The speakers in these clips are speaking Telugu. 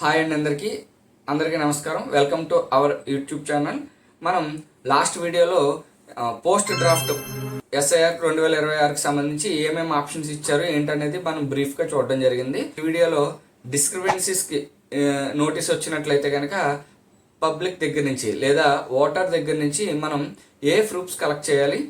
హాయ్ అండి అందరికీ నమస్కారం. Welcome to our YouTube channel. మనం లాస్ట్ వీడియోలో పోస్ట్ డ్రాఫ్ట్ ఎస్ఐఆర్ 2026కి సంబంధించి ఏమేమి ఆప్షన్స్ ఇచ్చారు ఏంటనేది మనం బ్రీఫ్గా చూడడం జరిగింది. ఈ వీడియోలో డిస్క్రిపెన్సీస్కి నోటీస్ వచ్చినట్లయితే కనుక పబ్లిక్ దగ్గర నుంచి లేదా ఓటర్ దగ్గర నుంచి మనం ఏ ప్రూఫ్స్ కలెక్ట్ చేయాలి,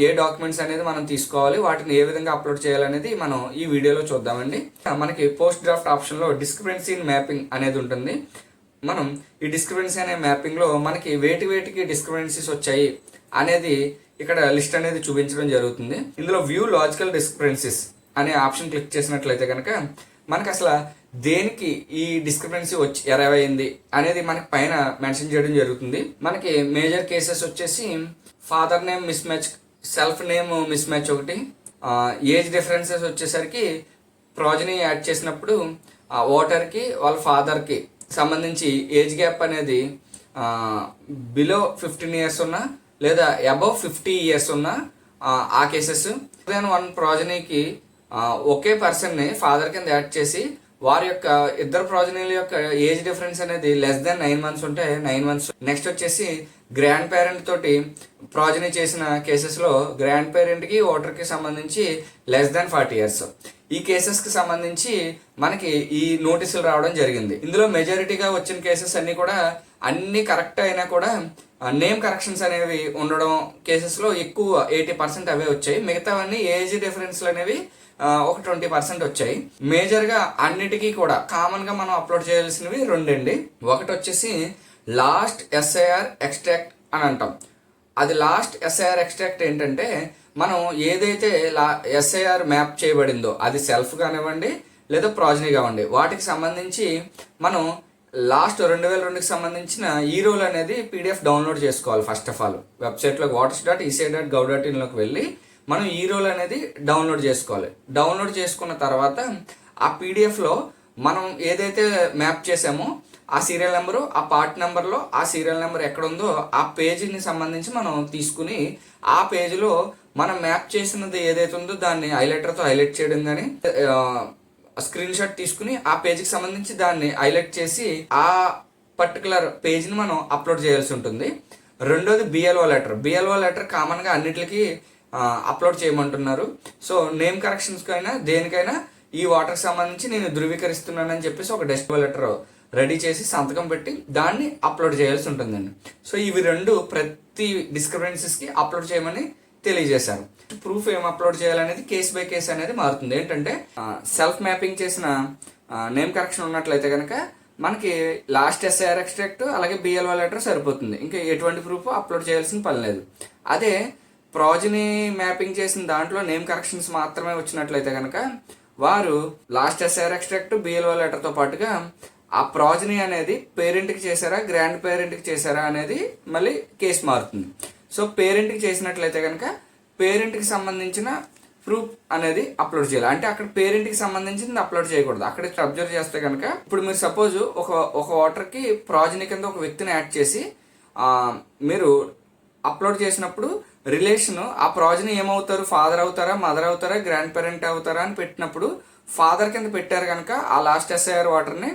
ఏ డాక్యుమెంట్స్ అనేది మనం తీసుకోవాలి, వాటిని ఏ విధంగా అప్లోడ్ చేయాలనేది మనం ఈ వీడియోలో చూద్దామండి. మనకి పోస్ట్ డ్రాఫ్ట్ ఆప్షన్లో డిస్క్రిపెన్సీ మ్యాపింగ్ అనేది ఉంటుంది. మనం ఈ డిస్క్రిపెన్సీ అనే మ్యాపింగ్లో మనకి వేటికి డిస్క్రిపెన్సీస్ వచ్చాయి అనేది ఇక్కడ లిస్ట్ అనేది చూపించడం జరుగుతుంది. ఇందులో వ్యూ లాజికల్ డిస్క్రిపెన్సీస్ అనే ఆప్షన్ క్లిక్ చేసినట్లయితే కనుక మనకి అసలు దేనికి ఈ డిస్క్రిపెన్సీ వచ్చి ఎరవైంది అనేది మనకి పైన మెన్షన్ చేయడం జరుగుతుంది. మనకి మేజర్ కేసెస్ వచ్చేసి father name miss match, self name miss match ఒకటి, ఏజ్ డిఫరెన్సెస్ వచ్చేసరికి ప్రాజనీ యాడ్ చేసినప్పుడు ఓటర్కి వాళ్ళ ఫాదర్కి సంబంధించి ఏజ్ గ్యాప్ అనేది బిలో 15 ఇయర్స్ ఉన్నా లేదా అబవ్ 50 ఇయర్స్ ఉన్నా ఆ కేసెస్. వన్ ప్రాజనీకి ఒకే పర్సన్ని ఫాదర్ కింద యాడ్ చేసి వారి యొక్క ఇద్దరు ప్రాజనీల యొక్క ఏజ్ డిఫరెన్స్ అనేది లెస్ దెన్ 9 మంత్స్ ఉంటే 9 మంత్స్. నెక్స్ట్ వచ్చేసి గ్రాండ్ పేరెంట్ తోటి ప్రాజనీ చేసిన కేసెస్లో గ్రాండ్ పేరెంట్కి ఓటర్కి సంబంధించి లెస్ దెన్ 40 ఇయర్స్. ఈ కేసెస్కి సంబంధించి మనకి ఈ నోటీసులు రావడం జరిగింది. ఇందులో మెజారిటీగా వచ్చిన కేసెస్ అన్నీ కూడా అన్ని కరెక్ట్ అయినా కూడా నేమ్ కరెక్షన్స్ అనేవి ఉండడం కేసెస్లో ఎక్కువ 80% అవే వచ్చాయి. మిగతావన్నీ ఏజ్ డిఫరెన్స్లు అనేవి ఒక 20% వచ్చాయి. మేజర్గా అన్నిటికీ కూడా కామన్గా మనం అప్లోడ్ చేయాల్సినవి రెండండి. ఒకటి వచ్చేసి లాస్ట్ ఎస్ఐఆర్ ఎక్స్ట్రాక్ట్ అని అంటాం. అది లాస్ట్ ఎస్ఐఆర్ ఎక్స్ట్రాక్ట్ ఏంటంటే మనం ఏదైతే ఎస్ఐఆర్ మ్యాప్ చేయబడిందో అది సెల్ఫ్ కానివ్వండి లేదా ప్రాజనీ కానివ్వండి వాటికి సంబంధించి మనం లాస్ట్ 2002కి సంబంధించిన ఈ రోల్ అనేది పీడిఎఫ్ డౌన్లోడ్ చేసుకోవాలి. ఫస్ట్ ఆఫ్ ఆల్ వెబ్సైట్లో waters.eci.gov.in వెళ్ళి మనం ఈ రోల్ అనేది డౌన్లోడ్ చేసుకోవాలి. డౌన్లోడ్ చేసుకున్న తర్వాత ఆ పీడిఎఫ్లో మనం ఏదైతే మ్యాప్ చేసామో ఆ సీరియల్ నెంబరు, ఆ పార్ట్ నెంబర్లో ఆ సీరియల్ నెంబర్ ఎక్కడ ఉందో ఆ పేజీని సంబంధించి మనం తీసుకుని ఆ పేజీలో మనం మ్యాప్ చేసినది ఏదైతే ఉందో దాన్ని హైలైటర్తో హైలైట్ చేయడం కానీ స్క్రీన్ షాట్ తీసుకుని ఆ పేజీకి సంబంధించి దాన్ని హైలైట్ చేసి ఆ పర్టికులర్ పేజీని మనం అప్లోడ్ చేయాల్సి ఉంటుంది. రెండోది బిఎల్ఓ లెటర్ కామన్గా అన్నిటికీ అప్లోడ్ చేయమంటున్నారు. సో నేమ్ కరెక్షన్స్కి అయినా దేనికైనా ఈ వాటర్కి సంబంధించి నేను ధృవీకరిస్తున్నానని చెప్పేసి ఒక డెస్టిబుల్ లెటర్ రెడీ చేసి సంతకం పెట్టి దాన్ని అప్లోడ్ చేయాల్సి ఉంటుందండి. సో ఇవి రెండు ప్రతి డిస్క్రిపెన్సీస్కి అప్లోడ్ చేయమని తెలియజేశారు. ప్రూఫ్ ఏం అప్లోడ్ చేయాలనేది కేస్ బై కేస్ అనేది మారుతుంది. ఏంటంటే సెల్ఫ్ మ్యాపింగ్ చేసిన నేమ్ కరెక్షన్ ఉన్నట్లయితే కనుక మనకి లాస్ట్ ఎస్ఐఆర్ ఎక్స్ట్రాక్ట్ అలాగే బిఎల్ఓ లెటర్ సరిపోతుంది. ఇంకా ఎటువంటి ప్రూఫ్ అప్లోడ్ చేయాల్సిన పని లేదు. అదే ప్రాజనీ మ్యాపింగ్ చేసిన దాంట్లో నేమ్ కరెక్షన్స్ మాత్రమే వచ్చినట్లయితే కనుక వారు లాస్ట్ ఎస్ఐఆర్ ఎక్స్ట్రాక్ట్ బిఎల్ఓ లెటర్తో పాటుగా ఆ ప్రాజనీ అనేది పేరెంట్కి చేశారా గ్రాండ్ పేరెంట్కి చేశారా అనేది మళ్ళీ కేసు మారుతుంది. సో పేరెంట్కి చేసినట్లయితే కనుక పేరెంట్కి సంబంధించిన ప్రూఫ్ అనేది అప్లోడ్ చేయాలి. అంటే అక్కడ పేరెంట్కి సంబంధించింది అప్లోడ్ చేయకూడదు. అక్కడ అబ్జర్వ్ చేస్తే కనుక ఇప్పుడు మీరు సపోజ్ ఒక ఓటర్కి ప్రాజనీ కింద ఒక వ్యక్తిని యాడ్ చేసి మీరు అప్లోడ్ చేసినప్పుడు రిలేషన్ ఆ ప్రాజనీ ఏమవుతారు, ఫాదర్ అవుతారా, మదర్ అవుతారా, గ్రాండ్ పేరెంట్ అవుతారా అని పెట్టినప్పుడు ఫాదర్ కింద పెట్టారు కనుక ఆ లాస్ట్ ఎస్ఐఆర్ వాటర్ని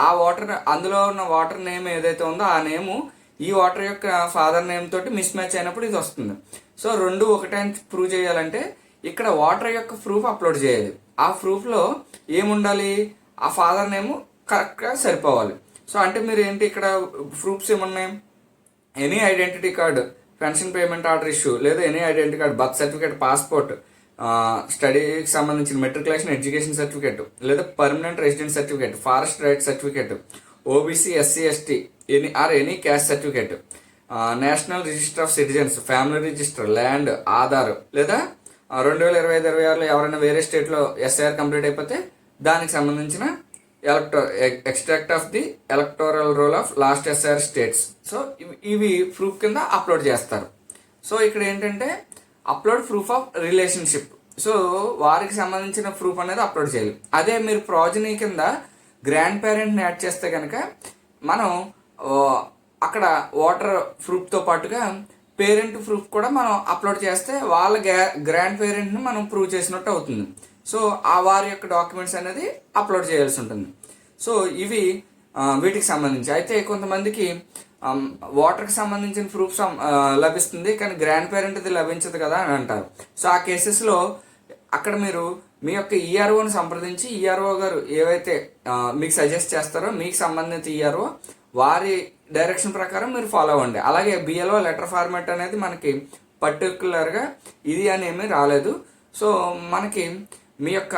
ఆ వాటర్ అందులో ఉన్న వాటర్ నేమ్ ఏదైతే ఉందో ఆ నేము ఈ వాటర్ యొక్క ఫాదర్ నేమ్ తోటి మిస్ మ్యాచ్ అయినప్పుడు ఇది వస్తుంది. సో రెండు ఒకటే ప్రూవ్ చేయాలంటే ఇక్కడ వాటర్ యొక్క ప్రూఫ్ అప్లోడ్ చేయాలి. ఆ ప్రూఫ్లో ఏముండాలి, ఆ ఫాదర్ నేము కరెక్ట్గా సరిపోవాలి. సో అంటే మీరు ఏంటి ఇక్కడ ప్రూఫ్స్ ఏమున్నాయి, any identity card, pension payment order issue లేదా any identity card, birth certificate, passport, స్టడీకి సంబంధించిన మెట్రికులేషన్ ఎడ్యుకేషన్ సర్టిఫికేట్ లేదా permanent resident certificate, forest right certificate, OBC SC ST any caste certificate, national register of citizens, family register, land, Aadhaar లేదా 2025-26లో ఎవరైనా వేరే స్టేట్లో ఎస్ఐఆర్ కంప్లీట్ అయిపోతే దానికి సంబంధించిన extract of the electoral roll of last SIR states. So ఇవి ప్రూఫ్ కింద అప్లోడ్ చేస్తారు. సో ఇక్కడ ఏంటంటే upload proof of relationship. So వారికి సంబంధించిన ప్రూఫ్ అనేది అప్లోడ్ చేయాలి. అదే మీరు ప్రాజనీ కింద గ్రాండ్ పేరెంట్ని యాడ్ చేస్తే కనుక మనం అక్కడ ఓటర్ ప్రూఫ్తో పాటుగా పేరెంట్ ప్రూఫ్ కూడా మనం అప్లోడ్ చేస్తే వాళ్ళ గ్రాండ్ పేరెంట్ని మనం ప్రూవ్ చేసినట్టు అవుతుంది. సో ఆ వారి యొక్క డాక్యుమెంట్స్ అనేది అప్లోడ్ చేయాల్సి ఉంటుంది. సో ఇవి వీటికి సంబంధించి. అయితే కొంతమందికి వాటర్కి సంబంధించిన ప్రూఫ్ లభిస్తుంది, కానీ గ్రాండ్ పేరెంట్ది లభించదు కదా అని అంటారు. సో ఆ కేసెస్లో అక్కడ మీరు మీ యొక్క ఈఆర్ఓని సంప్రదించి ఈఆర్ఓ గారు ఏవైతే మీకు సజెస్ట్ చేస్తారో మీకు సంబంధిత ఈఆర్ఓ వారి డైరెక్షన్ ప్రకారం మీరు ఫాలో అవ్వండి. అలాగే బిఎల్ఓ లెటర్ ఫార్మాట్ అనేది మనకి పర్టికులర్గా ఇది అని ఏమీ రాలేదు. సో మనకి మీ యొక్క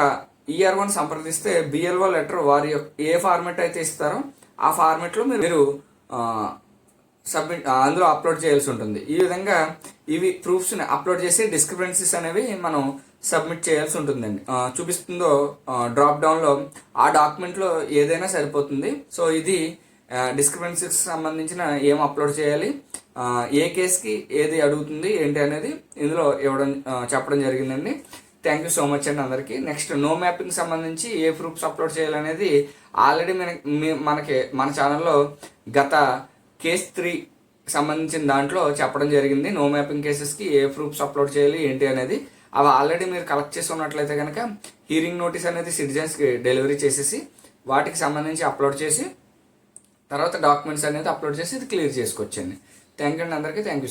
ఈఆర్ఓని సంప్రదిస్తే బిఎల్ఓ లెటర్ వారి ఏ ఫార్మాట్ అయితే ఇస్తారో ఆ ఫార్మాట్లో మీరు సబ్మిట్ అందులో అప్లోడ్ చేయాల్సి ఉంటుంది. ఈ విధంగా ఇవి ప్రూఫ్స్ని అప్లోడ్ చేసి డిస్క్రిపెన్సీస్ అనేవి మనం సబ్మిట్ చేయాల్సి ఉంటుందండి. చూపిస్తుందో డ్రాప్ డౌన్లో ఆ డాక్యుమెంట్లో ఏదైనా సరిపోతుంది. సో ఇది డిస్క్రిపెన్సీస్ సంబంధించిన ఏం అప్లోడ్ చేయాలి, ఏ కేసుకి ఏది అడుగుతుంది ఏంటి అనేది ఇందులో చెప్పడం జరిగిందండి. థ్యాంక్ యూ సో మచ్ అండి అందరికీ. నెక్స్ట్ నో మ్యాపింగ్ సంబంధించి ఏ ప్రూఫ్స్ అప్లోడ్ చేయాలనేది ఆల్రెడీ మనకి మన ఛానల్లో గత కేస్ 3 సంబంధించిన దాంట్లో చెప్పడం జరిగింది. నో మ్యాపింగ్ కేసెస్కి ఏ ప్రూఫ్స్ అప్లోడ్ చేయాలి ఏంటి అనేది అవి ఆల్రెడీ మీరు కలెక్ట్ చేసి ఉన్నట్లయితే కనుక హీరింగ్ నోటీస్ అనేది సిటిజన్స్కి డెలివరీ చేసేసి వాటికి సంబంధించి అప్లోడ్ చేసి తర్వాత డాక్యుమెంట్స్ అనేది అప్లోడ్ చేసి ఇది క్లియర్ చేసుకోవచ్చండి. థ్యాంక్ యూ అండి అందరికీ. Thank you.